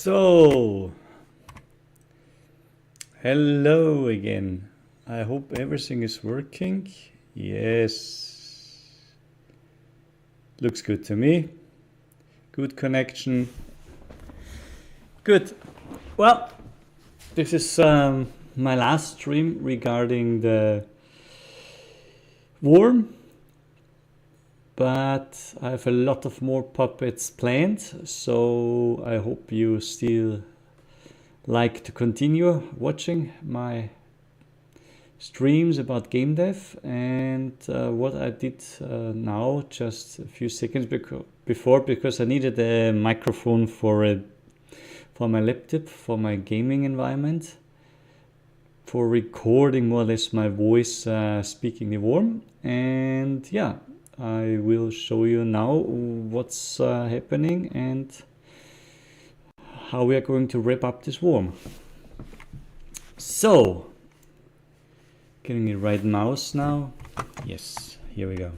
So, hello again. I hope everything is working. Yes. Looks good to me. Good connection. Good. Well, this is my last stream regarding the worm. But I have a lot of more puppets planned, so I hope you still like to continue watching my streams about game dev. And what I did now, just a few seconds before, because I needed a microphone for my laptop, for my gaming environment, for recording more or less my voice speaking the worm. And yeah, I will show you now what's happening and how we are going to wrap up this worm. So, getting the right mouse now. Yes, here we go.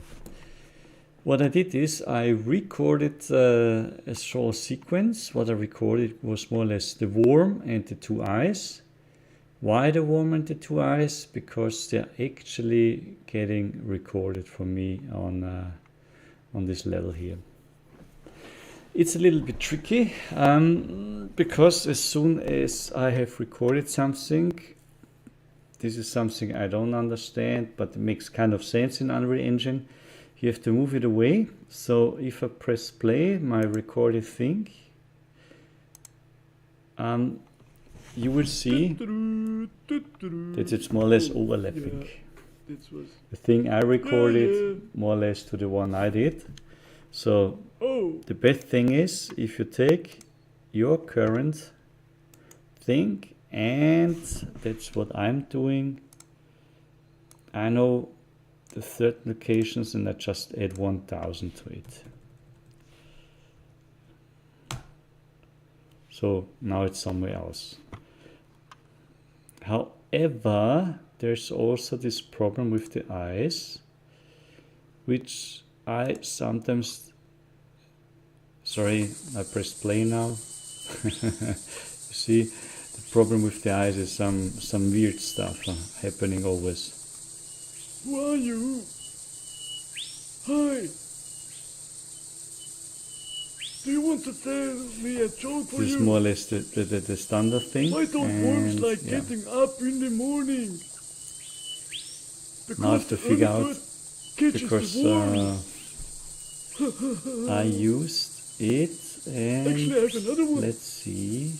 What I did is I recorded a short sequence. What I recorded was more or less the worm and the two eyes. Why the worm and the two eyes? Because they're actually getting recorded for me on this level here. It's a little bit tricky because as soon as I have recorded something, this is something I don't understand, but it makes kind of sense in Unreal Engine. You have to move it away. So if I press play, my recorded thing, you will see that it's more or less overlapping. The thing I recorded more or less to the one I did. So the best thing is if you take your current thing, and that's what I'm doing. I know the certain locations and I just add 1000 to it. So now it's somewhere else. However, there's also this problem with the eyes, which I sometimes, sorry, I pressed play now. You see, the problem with the eyes is some weird stuff happening always. Who are you? Hi. Do you want to tell me a joke for This is you? more or less the standard thing. I don't worms like getting up in the morning. Now I have to figure out, because I used it, and actually I have another one. Let's see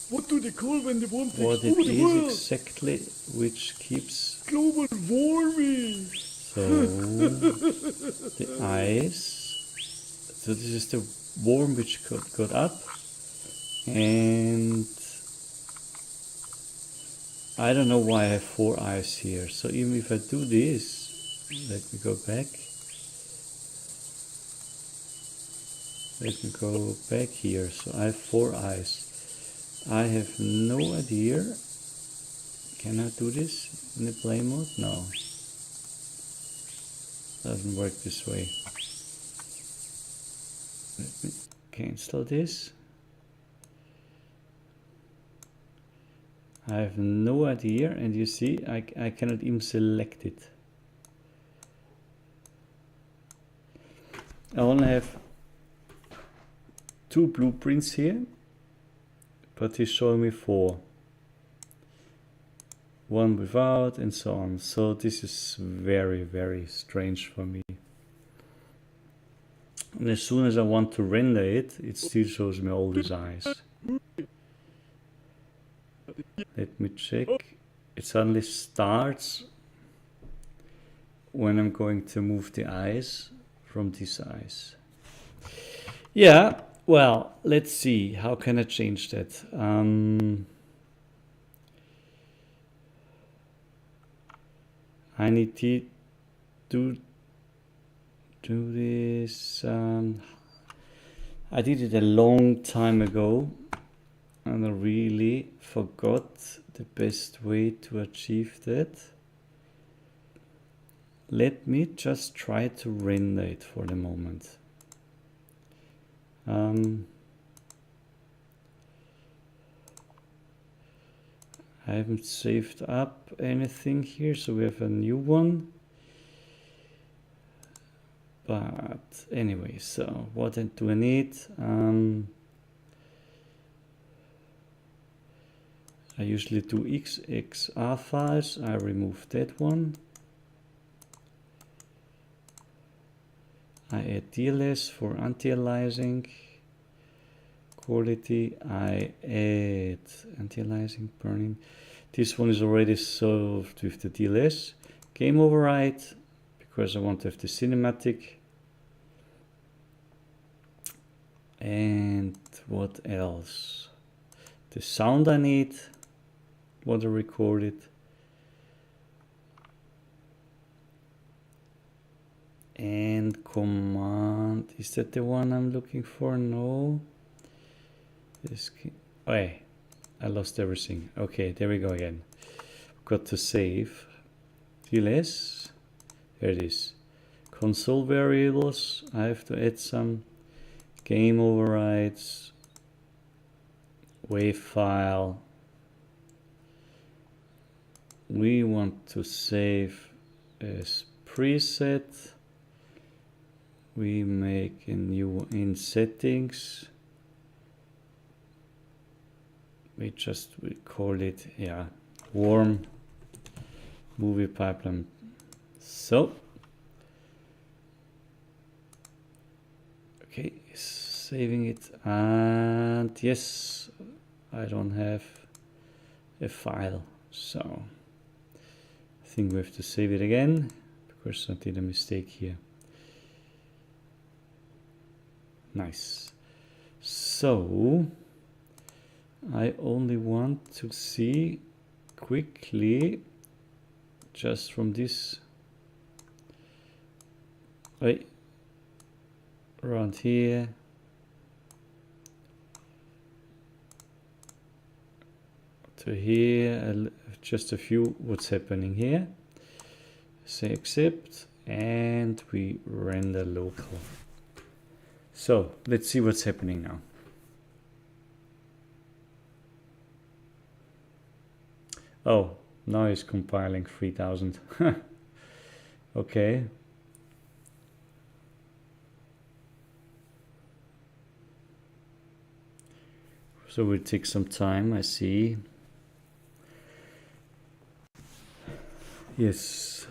What do they call when the worm takes what it over the world? is exactly which keeps Global warming. so the eyes. So this is the worm which got up, and I don't know why I have 4 eyes here. So even if I do this, let me go back. Let me go back here. So I have 4 eyes. I have no idea. Can I do this in the play mode? No. Doesn't work this way. Let me cancel this. I have no idea, and you see I cannot even select it. I only have 2 blueprints here, but he's showing me 4. 1 without and so on. So this is very, very strange for me. And as soon as I want to render it, it still shows me all these eyes. Let me check. It suddenly starts when I'm going to move the eyes from these eyes. Yeah, well, let's see. How can I change that? I need to do this. I did it a long time ago, and I really forgot the best way to achieve that. Let me just try to render it for the moment. I haven't saved up anything here, so we have a new one. But anyway, so what do I need? I usually do XXR files. I remove that one. I add DLS for anti-aliasing. Quality, I add anti-aliasing, burning. This one is already solved with the DLS. Game override, because I want to have the cinematic. And what else? The sound I need, what I recorded. And command, is that the one I'm looking for? No. This, oh, hey, I lost everything. Okay, there we go again. Got to save. DLS, there it is. Console variables, I have to add some. Game overrides. Wave file. We want to save as preset. We make a new in settings. We call it, yeah, warm movie pipeline. So, okay, saving it, and yes, I don't have a file, so I think we have to save it again because I did a mistake here. Nice. So I only want to see quickly just from this right around here to here, just a few what's happening here. Say accept and we render local. So let's see what's happening now. Oh, now it's compiling 3000. Okay. So we'll take some time, I see. Yes,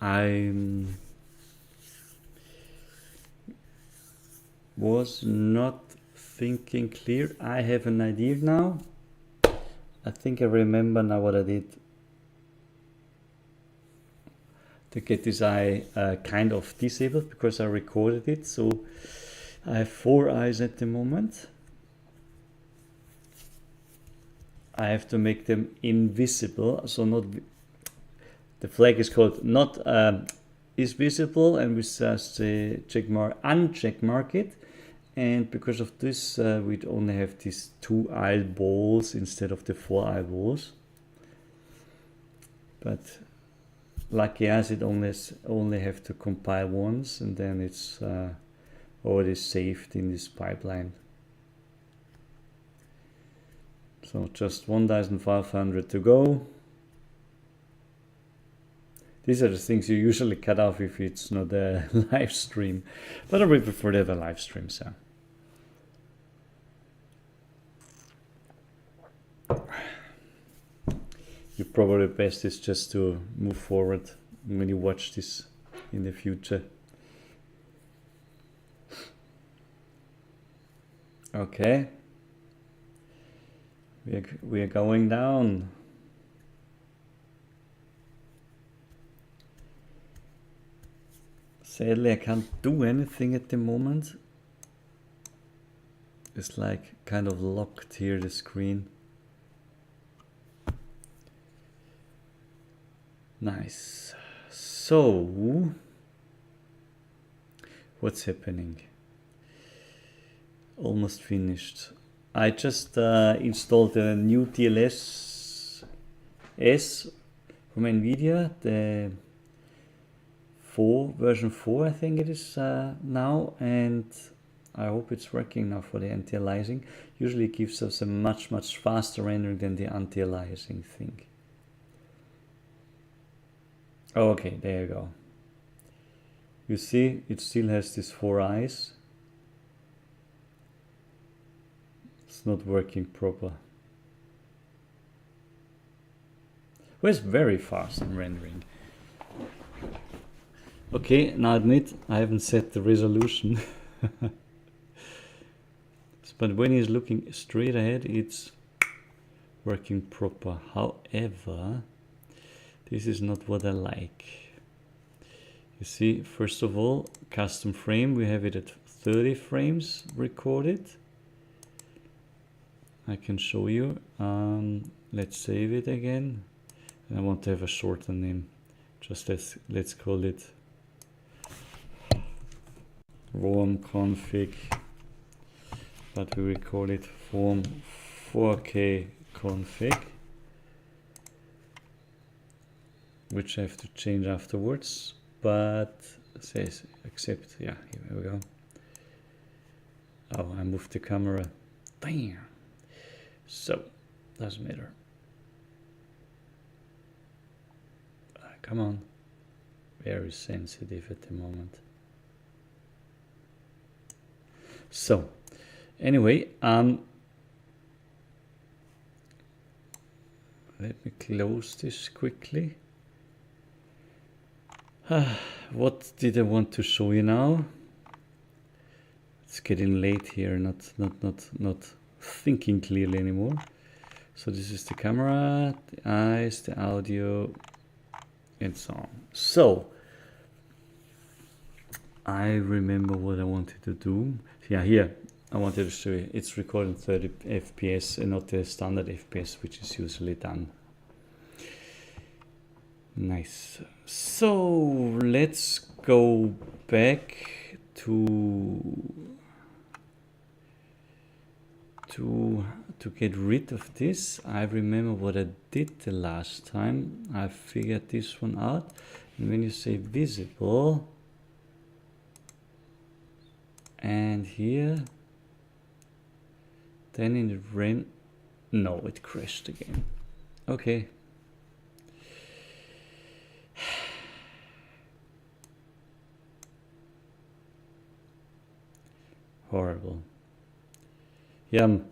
I was not thinking clear. I have an idea now. I think I remember now what I did to get this eye kind of disabled because I recorded it. So I have 4 eyes at the moment. I have to make them invisible. So not the flag is called not is visible, and we just uncheck mark it. And because of this, we'd only have these 2 eyeballs instead of the 4 eyeballs. But lucky as it only have to compile once, and then it's already saved in this pipeline. So just 1500 to go. These are the things you usually cut off if it's not a live stream, but I would prefer to have a live stream, so. You probably best is just to move forward when you watch this in the future. Okay. We are going down. Sadly, I can't do anything at the moment. It's like kind of locked here, the screen. Nice. So, what's happening? Almost finished. I just installed a new DLS S from NVIDIA, the version 4 I think it is now, and I hope it's working now for the anti-aliasing. Usually it gives us a much faster rendering than the anti-aliasing thing. Okay, there you go. You see, it still has these 4 eyes. It's not working proper. Well, it's very fast in rendering. Okay, now admit I haven't set the resolution. But when he's looking straight ahead, it's working proper. However, this is not what I like. You see, first of all, custom frame, we have it at 30 frames recorded. I can show you. Let's save it again. And I want to have a shorter name. Just let's call it warm config, but we will call it form 4K config, which I have to change afterwards, but says accept. Yeah, here we go. Oh, I moved the camera. Bam. So doesn't matter. Come on. Very sensitive at the moment. So anyway, let me close this quickly. What did I want to show you now? It's getting late here, not thinking clearly anymore. So this is the camera, the eyes, the audio, and so on. So I remember what I wanted to do. Yeah, here I wanted to show you. It's recording 30 FPS and not the standard FPS, which is usually done. Nice. So let's go back to get rid of this. I remember what I did the last time. I figured this one out. And when you say visible, and here, then in the no, it crashed again. Okay. Horrible. Yeah, I'm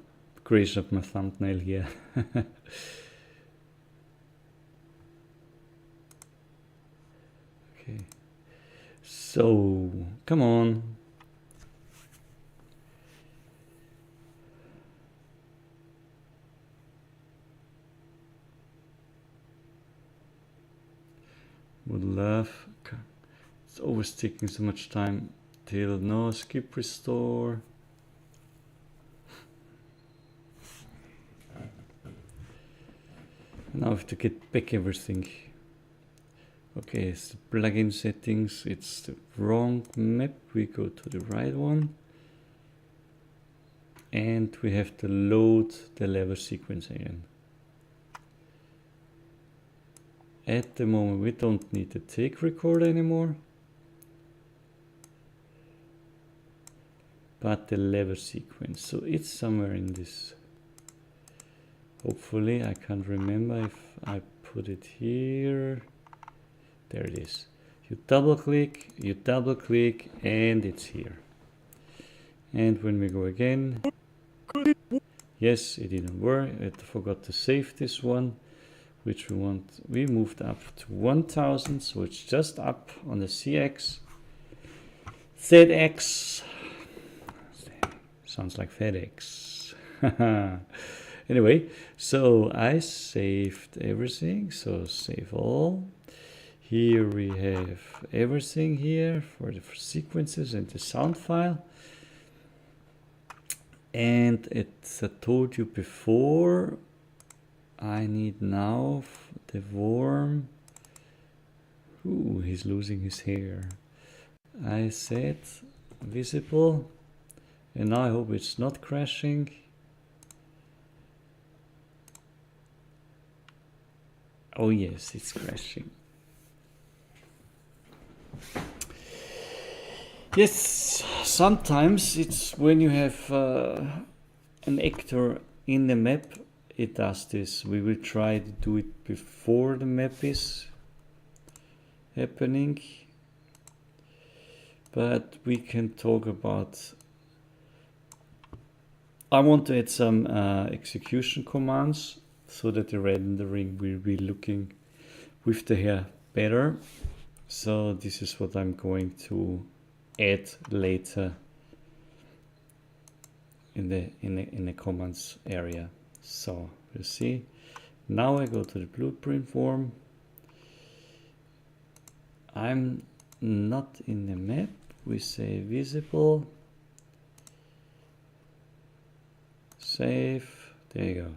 crazy of my thumbnail here. Okay. So, come on. Would love. It's always taking so much time till no skip restore. Now I have to get back everything. Okay, it's the plugin settings. It's the wrong map. We go to the right one. And we have to load the LevelSequence again. At the moment, we don't need the take recorder anymore. But the LevelSequence. So it's somewhere in this. Hopefully, I can't remember if I put it here. There it is. You double click, and it's here. And when we go again, yes, it didn't work. I forgot to save this one, which we want. We moved up to 1000, so it's just up on the CX. ZX. Sounds like FedEx. Anyway, so I saved everything. So save all. Here we have everything here for the sequences and the sound file. And as I told you before, I need now the worm. Ooh, he's losing his hair. I said visible. And now I hope it's not crashing. Oh yes, it's crashing. Yes, sometimes it's when you have an actor in the map, it does this. We will try to do it before the map is happening, but we can talk about. I want to add some execution commands so that the rendering will be looking with the hair better. So this is what I'm going to add later in the commands area. So you see, now I go to the blueprint form. I'm not in the map. We say visible, save. There you go.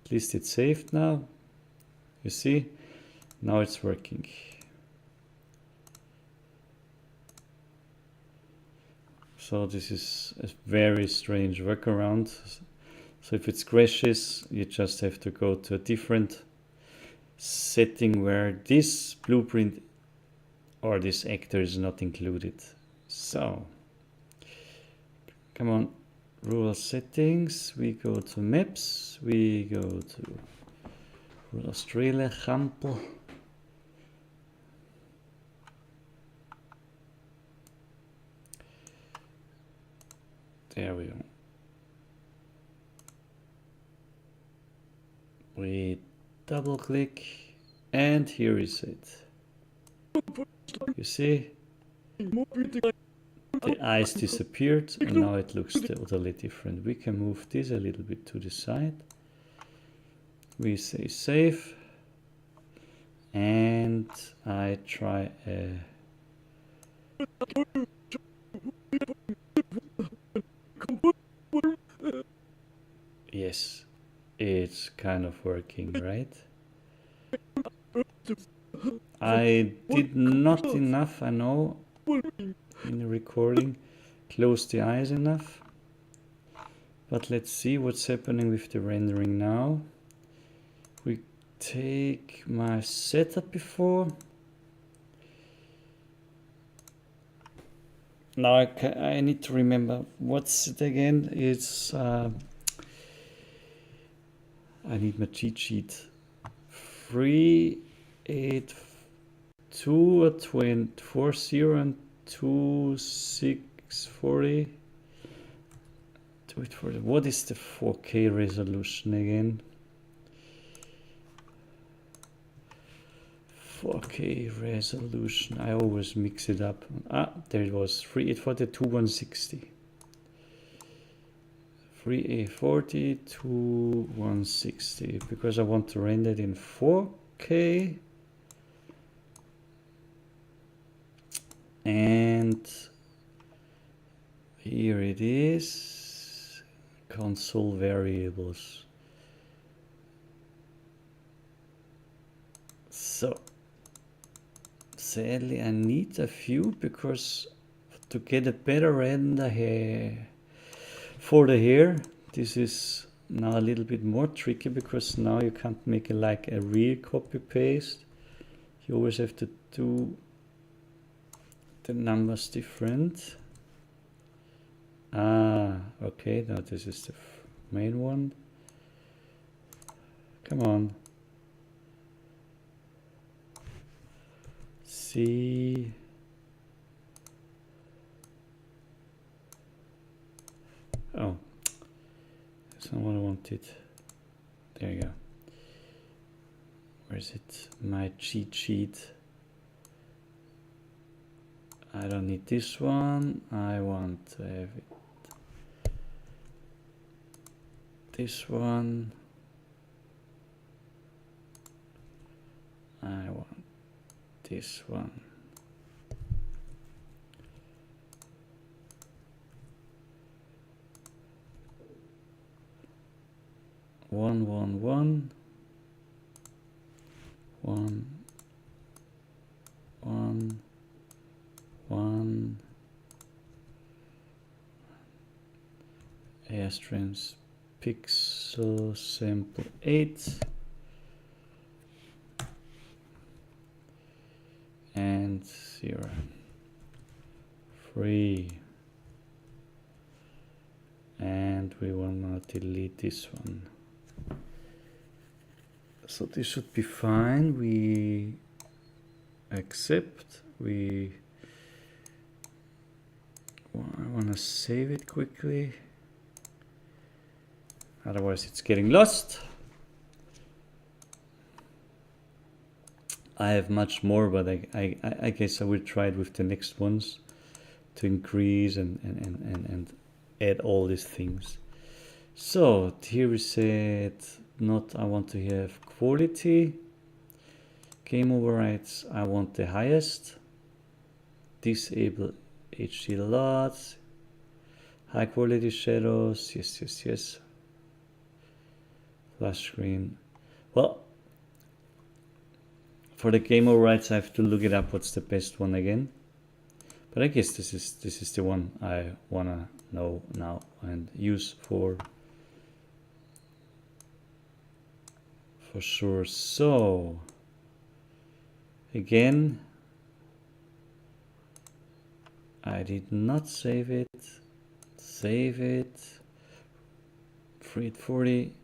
At least it's saved now. You see, now it's working. So this is a very strange workaround. So if it crashes, you just have to go to a different setting where this blueprint or this actor is not included. So, come on, rural settings, we go to maps, we go to rural Australia, example. There we go. We double click and here is it. You see, the eyes disappeared and now it looks totally different. We can move this a little bit to the side. We say save and I try a yes, it's kind of working, right? I did not enough, I know, in the recording, close the eyes enough. But let's see what's happening with the rendering now. We take my setup before. Now I need to remember what's it again. It's I need my cheat sheet. 382 40 and 2640. What is the 4K resolution again? 4K resolution. I always mix it up. Ah, there it was. 3842 160. 3840 to 160 because I want to render it in 4K. And here it is. Console variables. So sadly I need a few because to get a better render here for the hair, this is now a little bit more tricky because now you can't make like a real copy paste. You always have to do the numbers different. Ah, okay, now this is the main one. Come on. See. Oh, that's not what I wanted. There you go. Where is it? My cheat sheet. I don't need this one. I want to have it. This one. I want this one. One, one, one. One, one, one. Airstreams pixel sample 8 and 0 3 and we wanna delete this one. So this should be fine. We accept. I wanna save it quickly. Otherwise it's getting lost. I have much more, but I guess I will try it with the next ones to increase and add all these things. So here we said I want to have quality. Game overrides, I want the highest. Disable HD LUTs. High quality shadows, yes. Flash screen. Well, for the game overrides, I have to look it up. What's the best one again? But I guess this is the one I wanna know now and use for sure. So again, I did not save it. Save it. 340.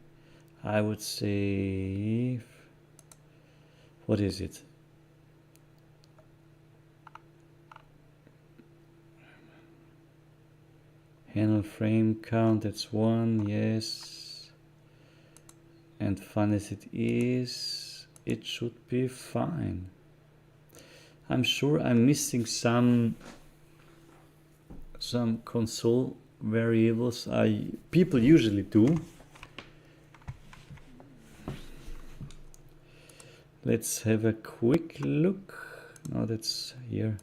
I would say, what is it? Handle frame count, that's 1, yes. And fun as it is, it should be fine. I'm sure I'm missing some console variables people usually do. Let's have a quick look. No, that's here.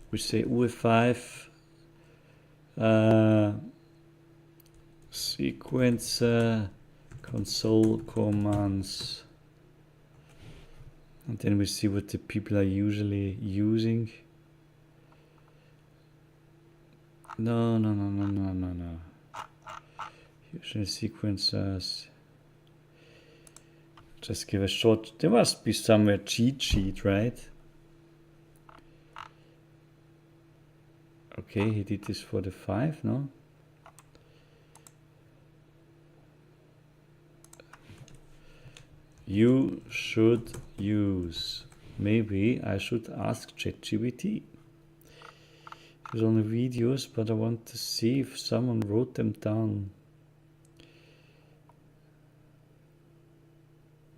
We say UE5 sequence console commands, and then we see what the people are usually using. No. Usually sequencers. Just give a short. There must be somewhere cheat sheet, right? Okay, he did this for the 5, no? You should use. Maybe I should ask ChatGPT. There's only videos, but I want to see if someone wrote them down.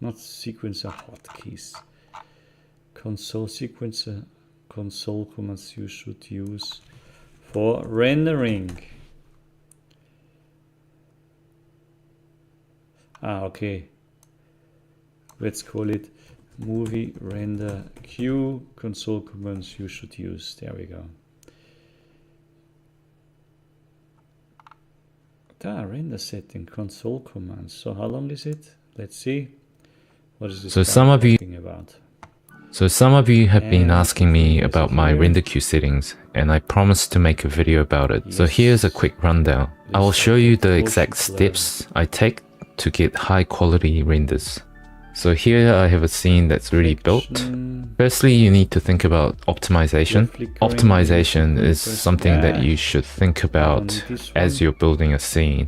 Not sequencer hotkeys. Console sequencer, console commands you should use for rendering. Okay. Let's call it movie render queue console commands you should use. There we go. Render setting console commands. So how long is it? Let's see. What is this talking about? So some of you have been asking me about my render queue settings, and I promised to make a video about it. So here's a quick rundown. I will show you the exact steps I take to get high quality renders. So here I have a scene that's already built. Firstly, you need to think about optimization. Optimization is something that you should think about as you're building a scene.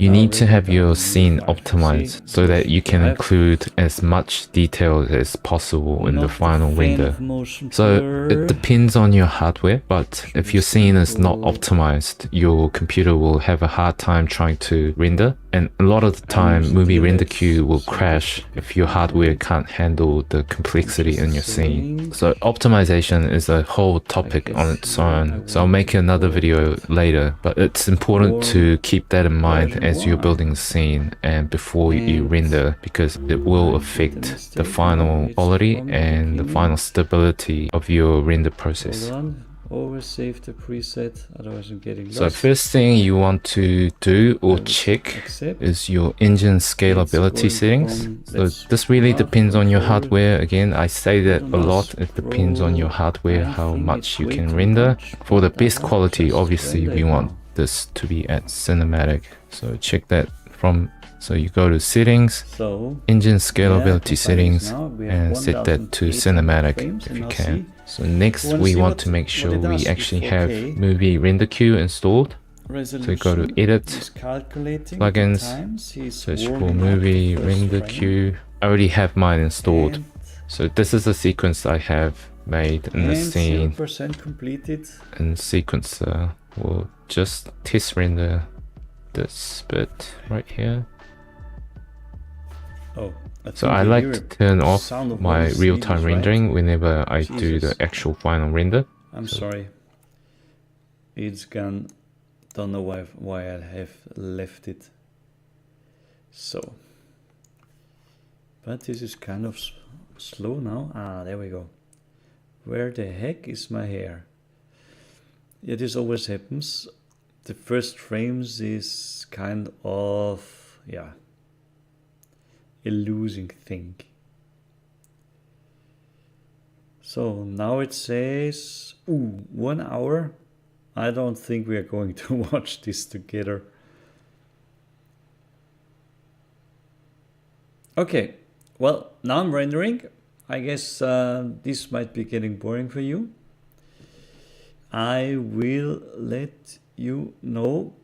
You need to have your scene optimized so that you can include as much detail as possible in the final render. So it depends on your hardware, but if your scene is not optimized, your computer will have a hard time trying to render. And a lot of the time, movie render queue will crash if your hardware can't handle the complexity in your scene. So optimization is a whole topic on its own. So I'll make another video later, but it's important to keep that in mind as you're building a scene and before you render, because it will affect the final quality and the final stability of your render process. Always save the preset, otherwise I'm getting lost. So first thing you want to do or check is your engine scalability settings. So this really depends on your hardware. Again, I say that a lot. It depends on your hardware, how much you can render. For the best quality, obviously we want this to be at cinematic. So check that from So you go to settings, So engine yeah, scalability settings, now we have and set that to 1800 cinematic frames, if and you now can. see, So next wanna we see want what- to make what sure it does we with actually have 4K. movie render queue installed. resolution. So go to edit, He's calculating plugins, the times. He's search for warming up the movie first render frame, queue. I already have mine installed. and, So this is the sequence I have made in the and scene. 0% completed. And sequencer will just test render this bit right here. Oh, So I like to turn off sound of my all the real-time CDs, right? rendering whenever I do the Jesus. actual final render. I'm sorry. It's gone. Don't know why I have left it. So, but this is kind of slow now. Ah, there we go. Where the heck is my hair? Yeah, this always happens. The first frames is kind of, yeah, a losing thing. So now it says, ooh, 1 hour. I don't think we are going to watch this together. Okay, well, now I'm rendering. I guess this might be getting boring for you. I will let you know.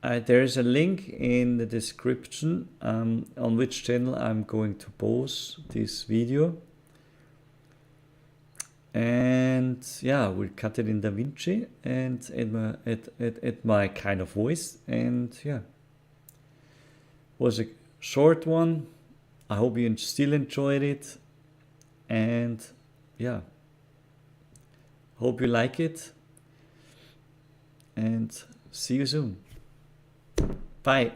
There is a link in the description on which channel I'm going to post this video. And yeah, we'll cut it in DaVinci and at my kind of voice. And yeah, was a short one. I hope you still enjoyed it. And yeah, hope you like it. And see you soon. Bye.